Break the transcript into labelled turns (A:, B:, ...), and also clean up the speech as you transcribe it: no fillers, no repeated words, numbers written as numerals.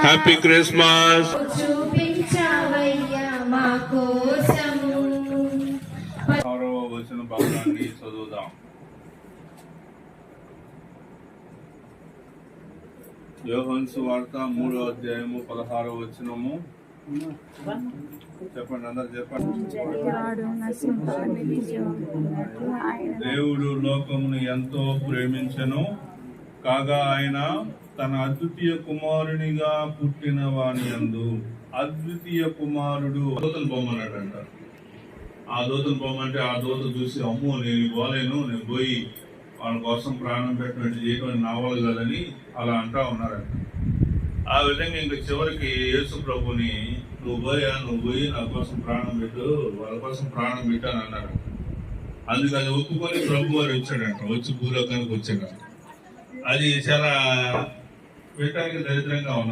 A: Happy Christmas.
B: చూపించావయ్యా మా కోసము.
A: 6వ వచన భాగాన్ని చదువుదాం. యోహాను సువార్త 3వ అధ్యాయము 16వ వచనము. చెప్పండి, అందరు చెప్పండి. దేవుడు లోకమును ఎంతో ప్రేమించెను, కాగా ఆయన తన అద్వితీయ కుమారునిగా పుట్టిన వాని యందు. అద్వితీయ కుమారుడు దూతను బొమ్మన్నాడంట. ఆ దూతను బొమ్మంటే ఆ దూత చూసి, అమ్మో నేను పోలేను, నేను పోయి వాళ్ళ కోసం ప్రాణం పెట్టినట్టు చేయడం నావలు కదని అలా అంటా ఉన్నారంట. ఆ విధంగా ఇంక చివరికి యేసు ప్రభుని నువ్వు పోయి నా కోసం ప్రాణం పెట్టు, వాళ్ళ కోసం ప్రాణం పెట్టాను అన్నాడు. అందుకు అది ఒప్పుకొని ప్రభు వారు వచ్చాడంట, వచ్చి భూలోకానికి వచ్చాడంట. అది చాలా పెట్టడానికి దరిద్రంగా ఉన్నారు.